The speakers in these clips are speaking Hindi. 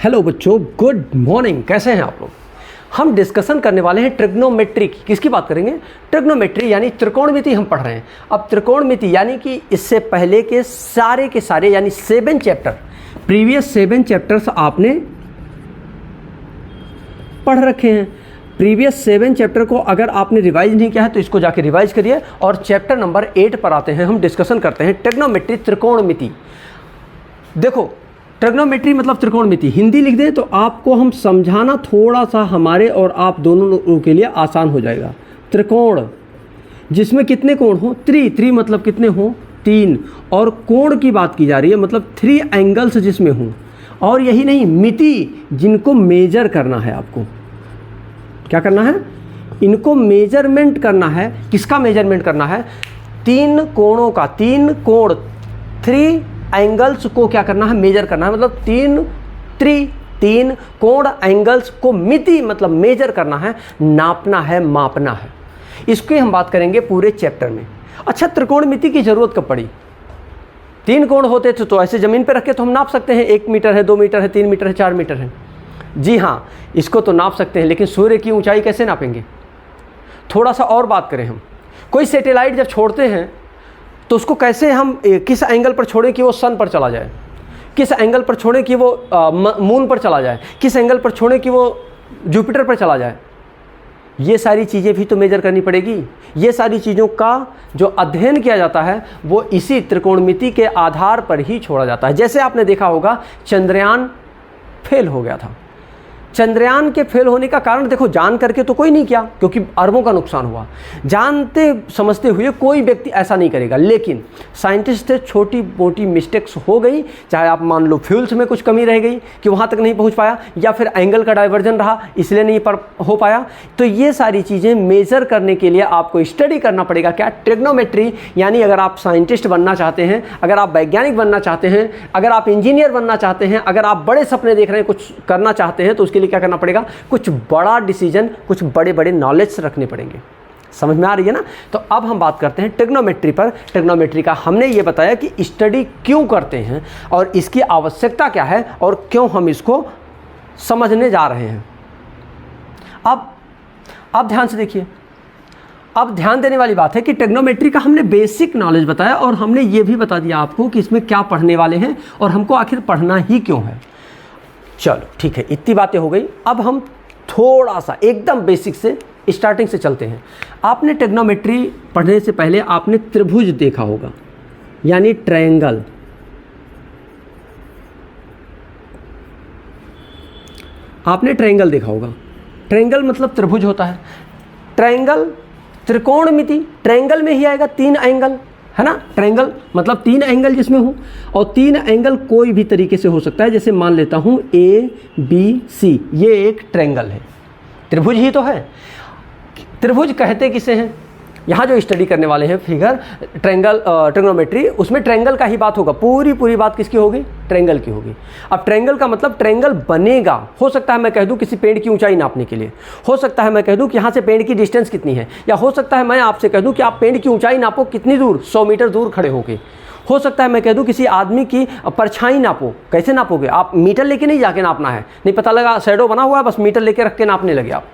हेलो बच्चों, गुड मॉर्निंग। कैसे हैं आप लोग? हम डिस्कशन करने वाले हैं ट्रिग्नोमेट्री की। किसकी बात करेंगे? ट्रिग्नोमेट्री यानी त्रिकोणमिति हम पढ़ रहे हैं। अब त्रिकोणमिति यानी कि इससे पहले के सारे यानी 7 चैप्टर, प्रीवियस 7 चैप्टर्स आपने पढ़ रखे हैं। प्रीवियस 7 चैप्टर को अगर आपने रिवाइज नहीं किया है तो इसको जाके रिवाइज करिए और चैप्टर नंबर 8 पर आते हैं। हम डिस्कशन करते हैं ट्रिग्नोमेट्री, त्रिकोणमिति। देखो, ट्रिग्नोमेट्री मतलब त्रिकोणमिति, हिंदी लिख दें तो आपको हम समझाना थोड़ा सा हमारे और आप दोनों लोगों के लिए आसान हो जाएगा। त्रिकोण जिसमें कितने कोण हो? त्रि मतलब कितने हो? 3। और कोण की बात की जा रही है, मतलब 3 एंगल्स जिसमें हों। और यही नहीं, मिति जिनको मेजर करना है। आपको क्या करना है? इनको मेजरमेंट करना है। किसका मेजरमेंट करना है? 3 कोणों का, 3 कोण, 3 एंगल्स को क्या करना है? मेजर करना है। मतलब 3 कोण एंगल्स को मिति मतलब मेजर करना है, नापना है, मापना है। इसकी हम बात करेंगे पूरे चैप्टर में। अच्छा, त्रिकोणमिति की जरूरत कब पड़ी? 3 कोण होते थे तो ऐसे जमीन पे रख के तो हम नाप सकते हैं, 1 मीटर है, 2 मीटर है, 3 मीटर है, 4 मीटर है। जी हाँ, इसको तो नाप सकते हैं, लेकिन सूर्य की ऊंचाई कैसे नापेंगे? थोड़ा सा और बात करें हम, कोई सैटेलाइट जब छोड़ते हैं तो उसको कैसे हम किस एंगल पर छोड़ें कि वो सन पर चला जाए, किस एंगल पर छोड़ें कि वो मून पर चला जाए, किस एंगल पर छोड़ें कि वो जुपिटर पर चला जाए। ये सारी चीज़ें भी तो मेजर करनी पड़ेगी। ये सारी चीज़ों का जो अध्ययन किया जाता है वो इसी त्रिकोणमिति के आधार पर ही छोड़ा जाता है। जैसे आपने देखा होगा, चंद्रयान फेल हो गया था। चंद्रयान के फेल होने का कारण देखो, जान करके तो कोई नहीं किया क्योंकि अरबों का नुकसान हुआ। जानते समझते हुए कोई व्यक्ति ऐसा नहीं करेगा, लेकिन साइंटिस्ट थे, छोटी मोटी मिस्टेक्स हो गई। चाहे आप मान लो फ्यूल्स में कुछ कमी रह गई कि वहाँ तक नहीं पहुँच पाया, या फिर एंगल का डाइवर्जन रहा इसलिए नहीं हो पाया। तो ये सारी चीज़ें मेज़र करने के लिए आपको स्टडी करना पड़ेगा। क्या? ट्रिग्नोमेट्री। यानी अगर आप साइंटिस्ट बनना चाहते हैं, अगर आप वैज्ञानिक बनना चाहते हैं, अगर आप इंजीनियर बनना चाहते हैं, अगर आप बड़े सपने देख रहे हैं, कुछ करना चाहते हैं, तो उसके क्या करना पड़ेगा? कुछ बड़ा डिसीजन, कुछ बड़े बड़े नॉलेज रखने पड़ेंगे। समझ में आ रही है ना? तो अब हम बात करते हैं ट्रिग्नोमेट्री पर। ट्रिग्नोमेट्री का हमने ये बताया कि स्टडी क्यों करते हैं और इसकी आवश्यकता क्या है और क्यों हम इसको समझने जा रहे हैं। अब ध्यान से देखिए। अब ध्यान देने वाली बात है कि ट्रिग्नोमेट्री का हमने बेसिक नॉलेज बताया और हमने ये भी बता दिया आपको कि इसमें क्या पढ़ने वाले हैं और हमको आखिर पढ़ना ही क्यों है। चलो ठीक है, इतनी बातें हो गई। अब हम थोड़ा सा एकदम बेसिक से, स्टार्टिंग से चलते हैं। आपने ट्रिग्नोमेट्री पढ़ने से पहले आपने त्रिभुज देखा होगा, यानी ट्रायंगल। आपने ट्रायंगल देखा होगा। ट्रायंगल मतलब त्रिभुज होता है। ट्रायंगल, त्रिकोणमिति ट्रायंगल में ही आएगा, 3 एंगल है ना। ट्रायंगल मतलब 3 एंगल जिसमें हो, और 3 एंगल कोई भी तरीके से हो सकता है। जैसे मान लेता हूँ ABC, ये एक ट्रायंगल है, त्रिभुज ही तो है। त्रिभुज कहते किसे हैं? यहाँ जो स्टडी करने वाले हैं फिगर ट्रायंगल, ट्रिग्नोमेट्री, उसमें ट्रायंगल का ही बात होगा। पूरी बात किसकी होगी? ट्रायंगल की होगी। अब ट्रायंगल का मतलब ट्रायंगल बनेगा। हो सकता है मैं कह दूं किसी पेड़ की ऊंचाई नापने के लिए, हो सकता है मैं कह दूं कि यहाँ से पेड़ की डिस्टेंस कितनी है, या हो सकता है मैं आपसे कह दूं कि आप पेड़ की ऊंचाई नापो कितनी दूर, 100 मीटर दूर खड़े होके। हो सकता है मैं कह दूं किसी आदमी की परछाई नापो। कैसे नापोगे? आप मीटर लेके नहीं जाके नापना है, नहीं पता लगा शैडो बना हुआ है बस मीटर लेके रख के नापने लगे आप।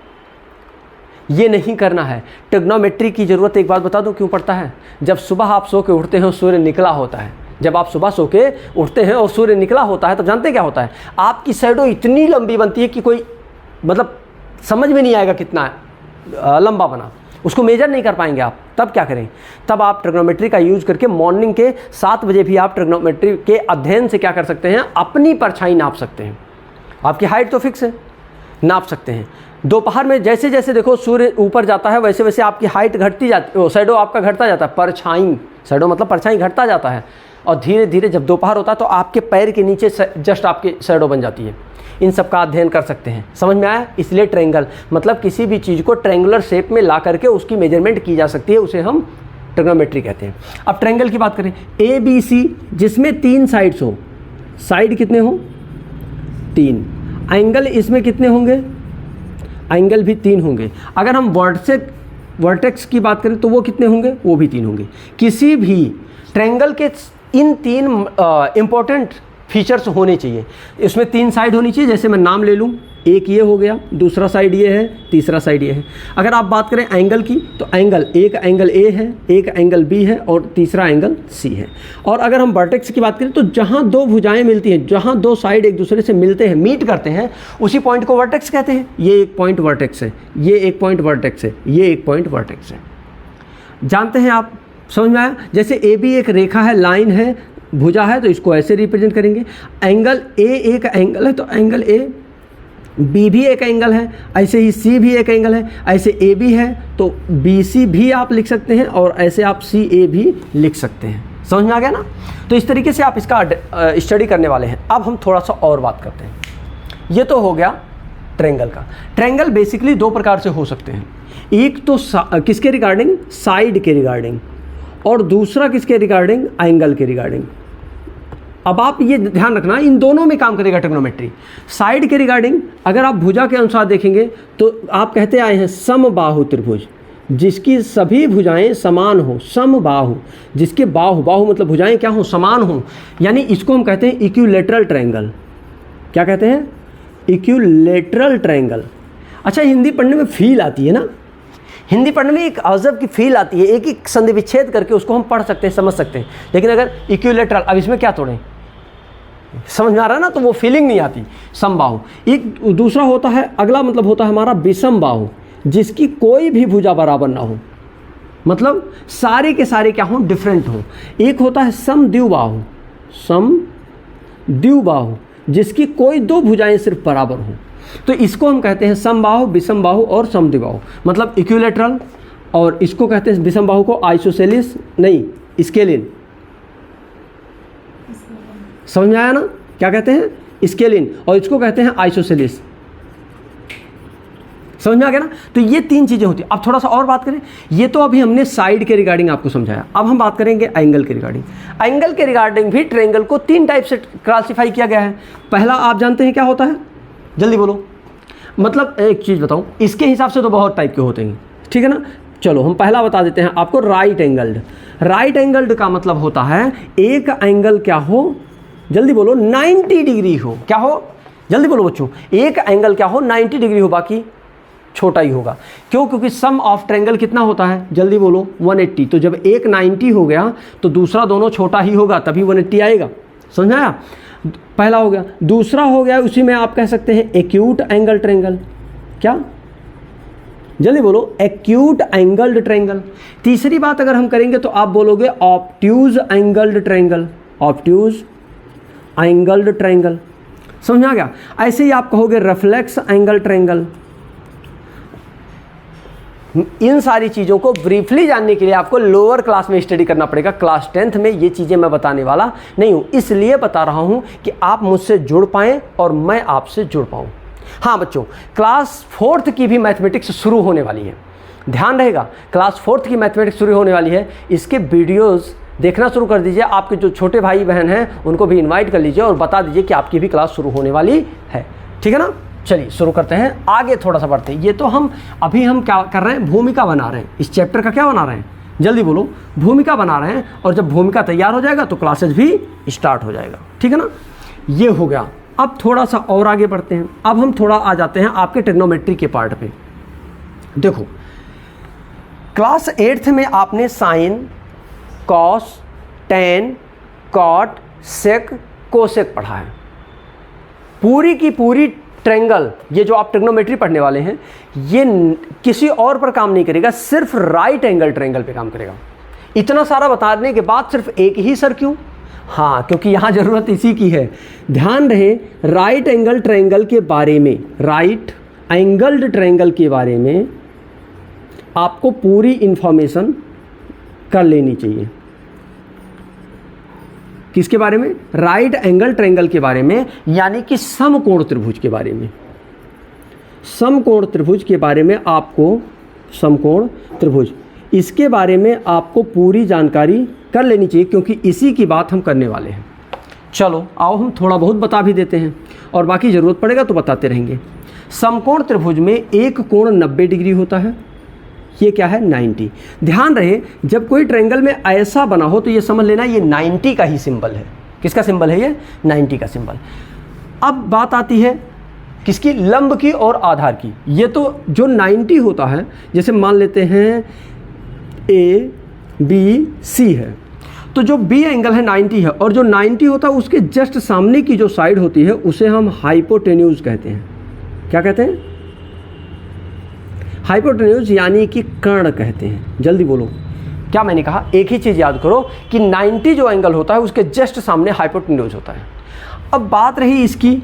ये नहीं करना है। ट्रिग्नोमेट्री की ज़रूरत एक बात बता दूं क्यों पड़ता है? जब सुबह आप सो के उठते हैं और सूर्य निकला होता है, जब आप सुबह सो के उठते हैं और सूर्य निकला होता है, तब जानते क्या होता है? आपकी शैडो इतनी लंबी बनती है कि कोई मतलब समझ में नहीं आएगा कितना लंबा बना, उसको मेजर नहीं कर पाएंगे आप। तब क्या करें? तब आप ट्रिग्नोमेट्री का यूज करके मॉर्निंग के 7 बजे भी आप ट्रिग्नोमेट्री के अध्ययन से क्या कर सकते हैं? अपनी परछाई नाप सकते हैं। आपकी हाइट तो फिक्स है, नाप सकते हैं। दोपहर में जैसे जैसे देखो सूर्य ऊपर जाता है वैसे वैसे आपकी हाइट घटती जाती है, शैडो आपका घटता जाता है। परछाई, शैडो मतलब परछाई घटता जाता है, और धीरे धीरे जब दोपहर होता है तो आपके पैर के नीचे जस्ट आपकी शैडो बन जाती है। इन सब का अध्ययन कर सकते हैं। समझ में आया? इसलिए ट्रायंगल मतलब किसी भी चीज़ को ट्रायंगुलर शेप में ला करके उसकी मेजरमेंट की जा सकती है, उसे हम ट्रिग्नोमेट्री कहते हैं। अब ट्रायंगल की बात करें, ABC जिसमें 3 साइड्स हो, साइड कितने हो? 3। एंगल इसमें कितने होंगे? एंगल भी 3 होंगे। अगर हम वर्टेक्स की बात करें तो वो कितने होंगे? वो भी 3 होंगे। किसी भी ट्रायंगल के इन 3 इंपॉर्टेंट फीचर्स होने चाहिए। इसमें 3 साइड होनी चाहिए, जैसे मैं नाम ले लूँ, एक ये हो गया, दूसरा साइड ये है, तीसरा साइड ये है। अगर आप बात करें एंगल की तो एक एंगल ए है, एक एंगल बी है और तीसरा एंगल सी है। और अगर हम वर्टेक्स की बात करें तो जहाँ 2 भुजाएं मिलती हैं, जहाँ 2 साइड एक दूसरे से मिलते हैं, मीट करते हैं, उसी पॉइंट को वर्टेक्स कहते हैं। ये एक पॉइंट वर्टेक्स है, ये एक पॉइंट वर्टेक्स है, ये एक पॉइंट वर्टेक्स है। जानते हैं आप, समझ में आया? जैसे ए बी एक रेखा है, लाइन है, भुजा है, तो इसको ऐसे रिप्रेजेंट करेंगे। एंगल ए एक एंगल है तो एंगल ए, बी भी एक एंगल है, ऐसे ही सी भी एक एंगल है, ऐसे ए बी है तो बी सी भी आप लिख सकते हैं और ऐसे आप सी ए भी लिख सकते हैं। समझ में आ गया ना? तो इस तरीके से आप इसका स्टडी करने वाले हैं। अब हम थोड़ा सा और बात करते हैं। ये तो हो गया ट्रायंगल का। ट्रायंगल बेसिकली 2 प्रकार से हो सकते हैं। एक तो किसके रिगार्डिंग? साइड के रिगार्डिंग, और दूसरा किसके रिगार्डिंग? एंगल के रिगार्डिंग। अब आप ये ध्यान रखना, इन दोनों में काम करेगा ट्रिग्नोमेट्री। साइड के रिगार्डिंग अगर आप भुजा के अनुसार देखेंगे तो आप कहते आए हैं समबाहु त्रिभुज, जिसकी सभी भुजाएं समान हो। समबाहु, जिसके बाहु मतलब भुजाएं क्या हो? समान हो, यानी इसको हम कहते हैं इक्विलैटरल ट्रायंगल। क्या कहते हैं? Equilateral triangle. अच्छा, हिंदी पढ़ने में फील आती है ना, हिंदी पढ़ने में एक अजब की फील आती है। एक एक संधि विच्छेद करके उसको हम पढ़ सकते हैं, समझ सकते हैं। लेकिन अगर इक्विलैटरल, अब इसमें क्या तोड़ें, समझ में आ रहा है ना, तो वो फीलिंग नहीं आती। समबाहु। एक दूसरा होता है, अगला मतलब होता है हमारा विषम बाहु, जिसकी कोई भी भुजा बराबर ना हो, मतलब सारे के सारे क्या हों? डिफरेंट हों। एक होता है समद्विबाहु, समद्विबाहु, जिसकी कोई 2 भुजाएं सिर्फ बराबर हों। तो इसको हम कहते हैं समबाहु, विषम बाहु और समद्विबाहु, मतलब इक्विलैटरल। और इसको कहते हैं विषम बाहु को आइसोसेलिस, नहीं स्केलिन। समझ में आया ना? क्या कहते हैं? स्केलिन। और इसको कहते हैं आइसोसेलिस। समझ में आ गया ना? तो ये 3 चीजें होती हैं। अब थोड़ा सा और बात करें। ये तो अभी हमने साइड के रिगार्डिंग आपको समझाया। अब हम बात करेंगे एंगल के रिगार्डिंग। एंगल के रिगार्डिंग भी ट्रायंगल को 3 टाइप से क्लासिफाई किया गया है। पहला आप जानते हैं क्या होता है? जल्दी बोलो। मतलब एक चीज़ बताऊं, इसके हिसाब से तो बहुत टाइप के होते हैं, ठीक है ना? चलो हम पहला बता देते हैं आपको, राइट एंगल्ड। राइट एंगल्ड का मतलब होता है एक एंगल क्या हो? जल्दी बोलो। 90 डिग्री हो। क्या हो? जल्दी बोलो बच्चों। एक एंगल क्या हो? 90 डिग्री हो, बाकी छोटा ही होगा। क्यों? क्योंकि सम ऑफ ट्रायंगल कितना होता है? जल्दी बोलो। 180। तो जब एक 90 हो गया तो दूसरा दोनों छोटा ही होगा, तभी 180 आएगा। समझ आया? पहला हो गया। दूसरा हो गया, उसी में आप कह सकते हैं एक्यूट एंगल ट्रायंगल। क्या? जल्दी बोलो। Acute angled triangle. तीसरी बात अगर हम करेंगे तो आप बोलोगे obtuse angled triangle. Obtuse angled triangle. समझ में आ गया? ऐसे ही आप कहोगे रिफ्लेक्स एंगल ट्रायंगल। इन सारी चीज़ों को ब्रीफली जानने के लिए आपको लोअर क्लास में स्टडी करना पड़ेगा। क्लास 10th में ये चीज़ें मैं बताने वाला नहीं हूँ, इसलिए बता रहा हूँ कि आप मुझसे जुड़ पाएँ और मैं आपसे जुड़ पाऊँ। हाँ बच्चों, क्लास 4th की भी मैथमेटिक्स शुरू होने वाली है, ध्यान रहेगा। क्लास 4th की मैथमेटिक्स शुरू होने वाली है। इसके वीडियोज़ देखना शुरू कर दीजिए। आपके जो छोटे भाई बहन हैं उनको भी इन्वाइट कर लीजिए और बता दीजिए कि आपकी भी क्लास शुरू होने वाली है, ठीक है ना? चलिए शुरू करते हैं, आगे थोड़ा सा बढ़ते हैं। ये तो हम क्या कर रहे हैं? भूमिका बना रहे हैं। इस चैप्टर का क्या बना रहे हैं? जल्दी बोलो। भूमिका बना रहे हैं। और जब भूमिका तैयार हो जाएगा तो क्लासेस भी स्टार्ट हो जाएगा, ठीक है ना? ये हो गया। अब थोड़ा सा और आगे बढ़ते हैं। अब हम थोड़ा आ जाते हैं आपके ट्रिग्नोमेट्री के पार्ट पे। देखो, क्लास 8th में आपने sign, cos, ten, cot, sec, cosec पढ़ा है। पूरी की पूरी ट्रायंगल, ये जो आप ट्रिग्नोमेट्री पढ़ने वाले हैं, ये किसी और पर काम नहीं करेगा, सिर्फ राइट एंगल ट्रायंगल पे काम करेगा। इतना सारा बताने के बाद सिर्फ एक ही सर क्यों? हाँ, क्योंकि यहाँ ज़रूरत इसी की है। ध्यान रहे, राइट एंगल ट्रायंगल के बारे में, राइट एंगल्ड ट्रायंगल के बारे में आपको पूरी इंफॉर्मेशन कर लेनी चाहिए। किसके बारे में? राइट एंगल ट्रायंगल के बारे में, यानी कि समकोण त्रिभुज के बारे में। समकोण त्रिभुज के बारे में आपको, समकोण त्रिभुज, इसके बारे में आपको पूरी जानकारी कर लेनी चाहिए, क्योंकि इसी की बात हम करने वाले हैं। चलो आओ हम थोड़ा बहुत बता भी देते हैं और बाकी ज़रूरत पड़ेगा तो बताते रहेंगे। समकोण त्रिभुज में एक कोण 90 डिग्री होता है। ये क्या है? 90। ध्यान रहे, जब कोई ट्रायंगल में ऐसा बना हो तो ये समझ लेना ये 90 का ही सिंबल है। किसका सिंबल है ये? 90 का सिंबल। अब बात आती है किसकी? लंब की और आधार की। ये तो जो 90 होता है, जैसे मान लेते हैं ABC है, तो जो B एंगल है 90 है, और जो 90 होता है उसके जस्ट सामने की जो साइड होती है उसे हम हाइपोटेन्यूज कहते हैं। क्या कहते हैं? हाइपोटेन्यूज यानी कि कर्ण कहते हैं। जल्दी बोलो, क्या मैंने कहा? एक ही चीज़ याद करो कि 90 जो एंगल होता है उसके जस्ट सामने हाइपोटेन्यूज होता है। अब बात रही इसकी,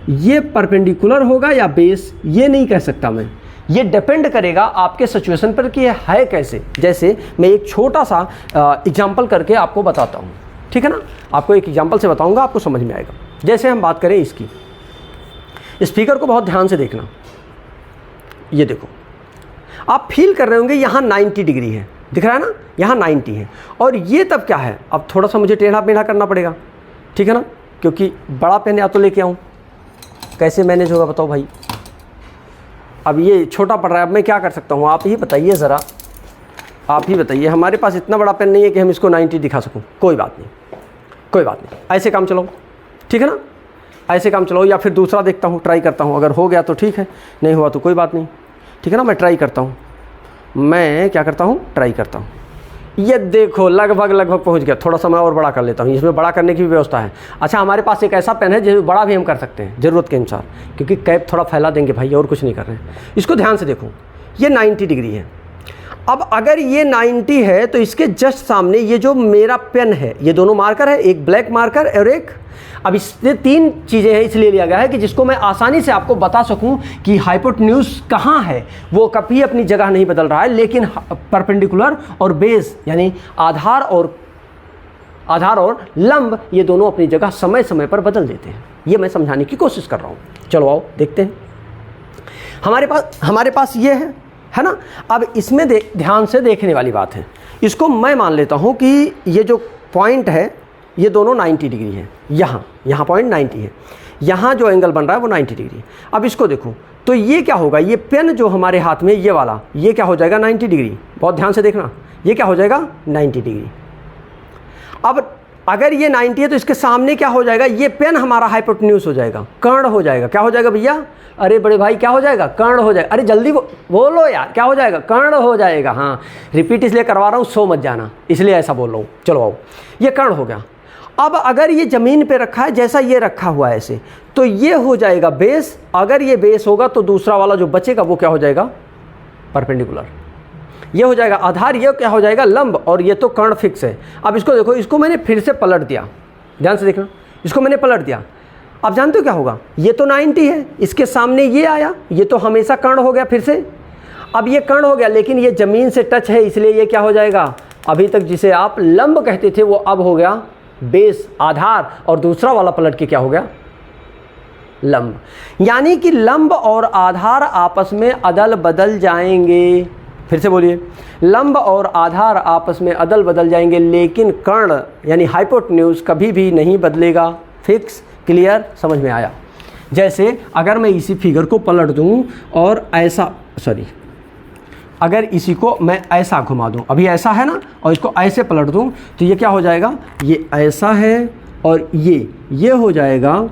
ये परपेंडिकुलर होगा या बेस, ये नहीं कह सकता मैं, ये डिपेंड करेगा आपके सिचुएशन पर कि ये है कैसे। जैसे मैं एक छोटा सा एग्जांपल करके आपको बताता हूँ, ठीक है ना? आपको एक एग्जांपल से बताऊँगा, आपको समझ में आएगा। जैसे हम बात करें इसकी, इस फिगर को बहुत ध्यान से देखना। ये देखो, आप फील कर रहे होंगे यहाँ 90 डिग्री है, दिख रहा है ना? यहाँ 90 है, और ये तब क्या है? अब थोड़ा सा मुझे टेढ़ा मेढ़ा करना पड़ेगा, ठीक है ना? क्योंकि बड़ा पेन या तो लेके आऊँ, कैसे मैनेज होगा बताओ भाई? अब ये छोटा पड़ रहा है, अब मैं क्या कर सकता हूँ? आप ही बताइए ज़रा, आप ही बताइए। हमारे पास इतना बड़ा पेन नहीं है कि हम इसको 90 दिखा सकूँ। कोई बात नहीं, कोई बात नहीं, ऐसे काम चलाओ, ठीक है ना? ऐसे काम चलाओ, या फिर दूसरा देखता हूँ, ट्राई करता हूँ। अगर हो गया तो ठीक है, नहीं हुआ तो कोई बात नहीं, ठीक है ना? मैं ट्राई करता हूँ, मैं क्या करता हूँ? ट्राई करता हूँ। ये देखो लगभग पहुँच गया। थोड़ा सा मैं और बड़ा कर लेता हूँ, इसमें बड़ा करने की भी व्यवस्था है। अच्छा, हमारे पास एक ऐसा पेन है जो बड़ा भी हम कर सकते हैं ज़रूरत के अनुसार, क्योंकि कैप थोड़ा फैला देंगे भाई, और कुछ नहीं कर रहे हैं। इसको ध्यान से देखो, ये 90 डिग्री है। अब अगर ये 90 है तो इसके जस्ट सामने ये जो मेरा पेन है, ये दोनों मार्कर है, एक ब्लैक मार्कर और एक, अब इससे 3 चीज़ें हैं, इसलिए लिया गया है कि जिसको मैं आसानी से आपको बता सकूं कि हाइपोटेन्यूज कहाँ है। वो कभी अपनी जगह नहीं बदल रहा है, लेकिन परपेंडिकुलर और बेस यानी आधार और लंब, ये दोनों अपनी जगह समय समय पर बदल देते हैं। ये मैं समझाने की कोशिश कर रहा हूँ। चलो आओ देखते हैं। हमारे पास ये है ना? अब इसमें ध्यान से देखने वाली बात है। इसको मैं मान लेता हूँ कि ये जो पॉइंट है ये दोनों 90 डिग्री है। यहाँ पॉइंट 90 है, यहाँ जो एंगल बन रहा है वो 90 डिग्री। अब इसको देखो तो ये क्या होगा? ये पेन जो हमारे हाथ में ये वाला, ये क्या हो जाएगा? 90 डिग्री। बहुत ध्यान से देखना, ये क्या हो जाएगा? 90 डिग्री। अब अगर ये 90 है तो इसके सामने क्या हो जाएगा? ये पेन हमारा हाइपोटेन्यूज हो जाएगा, कर्ण हो जाएगा। क्या हो जाएगा भैया? अरे बड़े भाई क्या हो जाएगा? कर्ण हो जाएगा। अरे जल्दी बोलो यार, क्या हो जाएगा? कर्ण हो जाएगा। हाँ, रिपीट इसलिए करवा रहा हूँ, सो मत जाना, इसलिए ऐसा बोल रहा हूँ। चलो आओ, ये कर्ण हो गया। अब अगर ये ज़मीन पे रखा है, जैसा ये रखा हुआ है ऐसे, तो ये हो जाएगा बेस। अगर ये बेस होगा तो दूसरा वाला जो बचेगा वो क्या हो जाएगा? परपेंडिकुलर। ये हो जाएगा आधार, ये क्या हो जाएगा? लंब, और ये तो कर्ण फिक्स है। अब इसको देखो, इसको मैंने फिर से पलट दिया, ध्यान से देखना, इसको मैंने पलट दिया। अब जानते हो क्या होगा? ये तो 90 है, इसके सामने ये आया, ये तो हमेशा कर्ण हो गया फिर से। अब ये कर्ण हो गया, लेकिन ये ज़मीन से टच है, इसलिए ये क्या हो जाएगा? अभी तक जिसे आप लंब कहते थे वो अब हो गया बेस, आधार, और दूसरा वाला पलट के क्या हो गया? लंब। यानी कि लंब और आधार आपस में अदल बदल जाएंगे। फिर से बोलिए, लंब और आधार आपस में अदल बदल जाएंगे, लेकिन कर्ण यानी हाइपोटेन्यूज कभी भी नहीं बदलेगा। फिक्स, क्लियर, समझ में आया? जैसे अगर मैं इसी फिगर को पलट दूं और ऐसा, अगर इसी को मैं ऐसा घुमा दूं, अभी ऐसा है ना, और इसको ऐसे पलट दूं, तो ये क्या हो जाएगा? ये ऐसा है और ये हो जाएगा,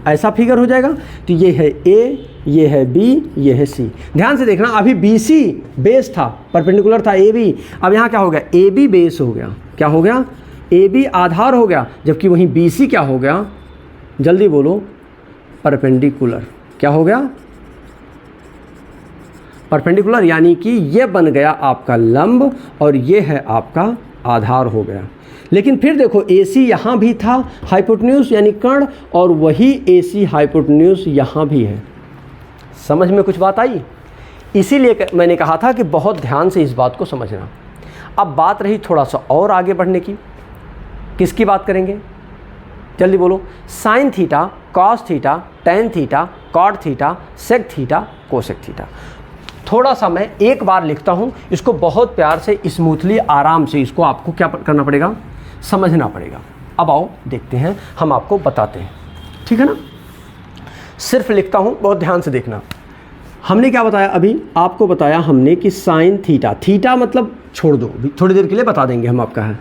ऐसा फिगर हो जाएगा। तो ये है ए, ये है बी, ये है सी। ध्यान से देखना, अभी बी सी बेस था, परपेंडिकुलर था ए बी। अब यहाँ क्या हो गया? ए बी बेस हो गया। क्या हो गया? ए बी आधार हो गया, जबकि वहीं बी सी क्या हो गया? जल्दी बोलो, परपेंडिकुलर। क्या हो गया? परपेंडिकुलर, यानी कि ये बन गया आपका लंब और ये है आपका आधार हो गया। लेकिन फिर देखो, AC यहाँ भी था हाइपोटेन्यूज यानी कर्ण, और वही AC हाइपोटेन्यूज यहाँ भी है। समझ में कुछ बात आई? इसीलिए मैंने कहा था कि बहुत ध्यान से इस बात को समझना। अब बात रही थोड़ा सा और आगे बढ़ने की। किसकी बात करेंगे? जल्दी बोलो। Sine theta, cos theta, tan theta, cot theta, sec theta, cosec theta. थोड़ा सा मैं एक बार लिखता हूँ, इसको बहुत प्यार से, स्मूथली, आराम से इसको आपको क्या करना पड़ेगा? समझना पड़ेगा। अब आओ देखते हैं, हम आपको बताते हैं, ठीक है ना? सिर्फ लिखता हूँ, बहुत ध्यान से देखना। हमने क्या बताया? अभी आपको बताया हमने कि साइन थीटा, थीटा मतलब छोड़ दो, थोड़ी देर के लिए बता देंगे हम आपका है।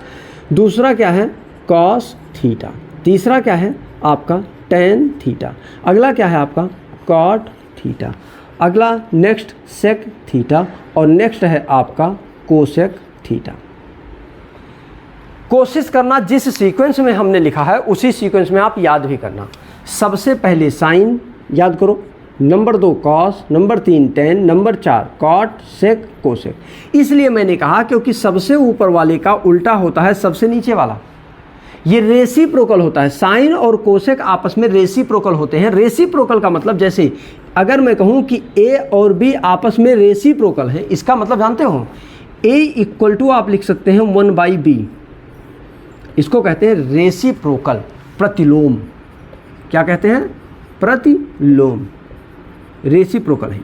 दूसरा क्या है? कॉस थीटा, तीसरा क्या है आपका टेन थीटा, अगला क्या है आपका कॉट थीटा, अगला नेक्स्ट सेक थीटा और नेक्स्ट है आपका कोसेक थीटा। कोशिश करना जिस सीक्वेंस में हमने लिखा है उसी सीक्वेंस में आप याद भी करना। सबसे पहले साइन याद करो, number 2 cos, number 3 tan, number 4 cot sec cosec. इसलिए मैंने कहा क्योंकि सबसे ऊपर वाले का उल्टा होता है सबसे नीचे वाला, ये रेसिप्रोकल होता है। साइन और कोसेक आपस में रेसिप्रोकल होते हैं। रेसिप्रोकल का मतलब जैसे अगर मैं कहूँ कि ए और बी आपस में रेसिप्रोकल है, इसका मतलब जानते हो ए इक्वल टू आप लिख सकते हैं 1/b, इसको कहते हैं रेसिप्रोकल, प्रतिलोम। क्या कहते हैं? प्रतिलोम, रेसिप्रोकल है,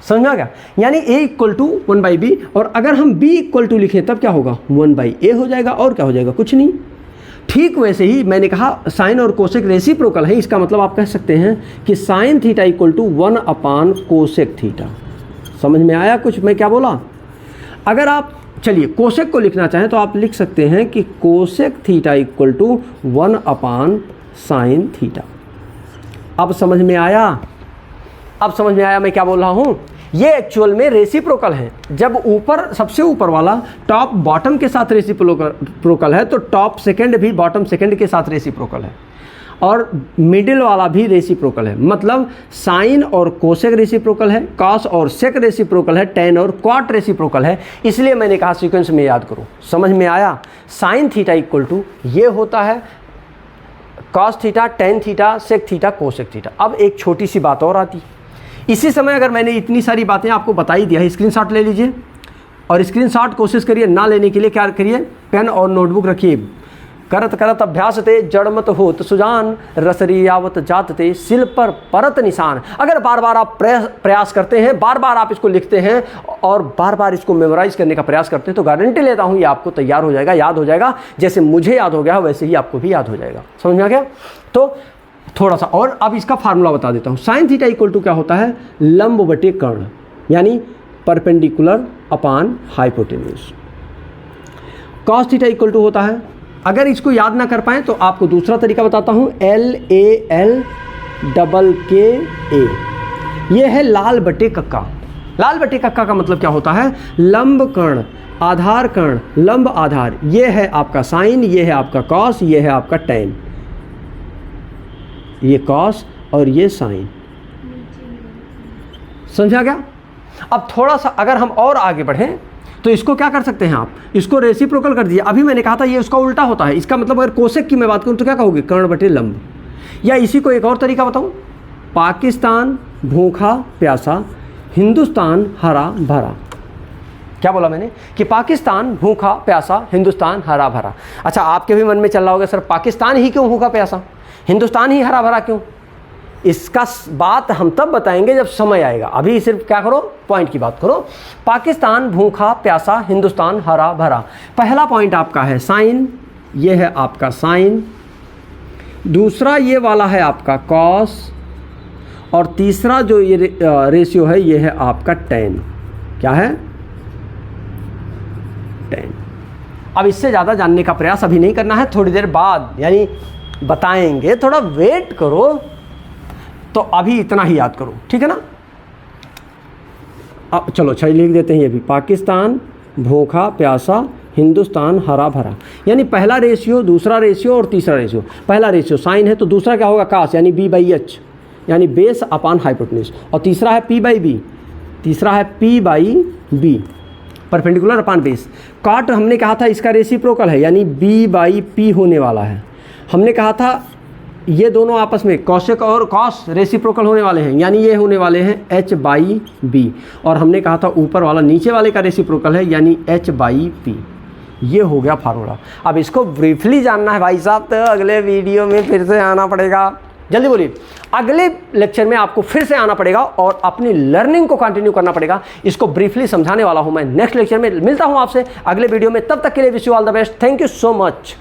समझा क्या? यानी a इक्वल टू 1/b और अगर हम b इक्वल टू लिखें तब क्या होगा 1/a हो जाएगा और क्या हो जाएगा, कुछ नहीं। ठीक वैसे ही मैंने कहा साइन और कोसेक रेसिप्रोकल है, इसका मतलब आप कह सकते हैं कि sine theta equal to 1 cosec theta. समझ में आया कुछ मैं क्या बोला? अगर आप चलिए कोसेक को लिखना चाहें तो आप लिख सकते हैं कि cosec theta equal to 1 sine theta. अब समझ में आया? अब समझ में आया मैं क्या बोल रहा हूँ? ये एक्चुअल में रेसिप्रोकल है। जब ऊपर सबसे ऊपर वाला टॉप बॉटम के साथ रेसिप्रोकल है तो टॉप सेकंड भी बॉटम सेकंड के साथ रेसिप्रोकल है और मिडिल वाला भी रेसिप्रोकल है। मतलब साइन और कोसेक रेसिप्रोकल है, कॉस और सेक रेसिप्रोकल है, टेन और क्वाट रेसिप्रोकल है। इसलिए मैंने कहा सीक्वेंस में याद करो। समझ में आया? साइन थीटा इक्वल टू ये होता है cos theta, tan theta, sec theta, cosec theta. अब एक छोटी सी बात और आती, इसी समय अगर मैंने इतनी सारी बातें आपको बता ही दिया है, स्क्रीनशॉट ले लीजिए और स्क्रीनशॉट कोशिश करिए ना लेने के लिए क्या करिए, पेन और नोटबुक रखिए। करत करत अभ्यास ते जड़मत होत सुजान, रसरी आवत जात ते सिल पर परत निशान। अगर बार बार आप प्रयास करते हैं, बार बार आप इसको लिखते हैं और बार बार इसको मेमोराइज करने का प्रयास करते हैं तो गारंटी लेता हूँ ये आपको तैयार हो जाएगा, याद हो जाएगा। जैसे मुझे याद हो गया वैसे ही आपको भी याद हो जाएगा। समझ में आ गया? तो थोड़ा सा और अब इसका फार्मूला बता देता हूँ। साइन थीटा इक्वल टू क्या होता है? लंब बटे कर्ण, यानी perpendicular upon hypotenuse. Cos theta equal to होता है, अगर इसको याद ना कर पाएँ तो आपको दूसरा तरीका बताता हूँ, LALKKA। ये है लाल बटे कक्का। लाल बटे कक्का का मतलब क्या होता है? लंब कर्ण, आधार कर्ण, लंब आधार। ये है आपका साइन, ये है आपका कॉस, ये है आपका टेन। ये कॉस और ये साइन। समझा क्या? अब थोड़ा सा अगर हम और आगे बढ़ें तो इसको क्या कर सकते हैं आप? इसको रेसिप्रोकल कर दिया। अभी मैंने कहा था ये उसका उल्टा होता है। इसका मतलब अगर कोसेक की मैं बात करूं तो क्या कहोगे? कर्ण बटे लंब। या इसी को एक और तरीका बताऊं, पाकिस्तान भूखा प्यासा, हिंदुस्तान हरा भरा। क्या बोला मैंने? कि पाकिस्तान भूखा प्यासा, हिंदुस्तान हरा भरा। अच्छा, आपके भी मन में चल रहा होगा सर पाकिस्तान ही क्यों भूखा प्यासा, हिंदुस्तान ही हरा भरा क्यों? इसका बात हम तब बताएंगे जब समय आएगा। अभी सिर्फ क्या करो, पॉइंट की बात करो। पाकिस्तान भूखा प्यासा, हिंदुस्तान हरा भरा। पहला पॉइंट आपका है साइन, ये है आपका साइन। दूसरा ये वाला है आपका कॉस और तीसरा जो ये रेशियो है ये है आपका टेन। क्या है? टेन। अब इससे ज़्यादा जानने का प्रयास अभी नहीं करना है, थोड़ी देर बाद यानी बताएंगे, थोड़ा वेट करो। तो अभी इतना ही याद करो, ठीक है ना? अब चलो अच्छा लिख देते हैं ये भी, पाकिस्तान भूखा प्यासा, हिंदुस्तान हरा भरा। यानी पहला रेशियो, दूसरा रेशियो और तीसरा रेशियो। पहला रेशियो साइन है तो दूसरा क्या होगा? कास, यानी B/H, यानी बेस अपॉन हाइपोटेन्यूज। और तीसरा है P/B, तीसरा है P/B, perpendicular upon base. Cot हमने कहा था इसका रेसिप्रोकल है, यानी B/P होने वाला है। हमने कहा था ये दोनों आपस में कोसेक और कॉस रेसिप्रोकल होने वाले हैं, यानी ये होने वाले हैं H/B। और हमने कहा था ऊपर वाला नीचे वाले का रेसिप्रोकल है, यानी H/P। ये हो गया फार्मूला। अब इसको ब्रीफली जानना है भाई साहब तो अगले वीडियो में फिर से आना पड़ेगा। जल्दी बोलिए। अगले लेक्चर में आपको फिर से आना पड़ेगा और अपनी लर्निंग को कंटिन्यू करना पड़ेगा। इसको ब्रीफली समझाने वाला हूं मैं नेक्स्ट लेक्चर में। मिलता हूं आपसे अगले वीडियो में, तब तक के लिए wish you all the best. Thank you so much.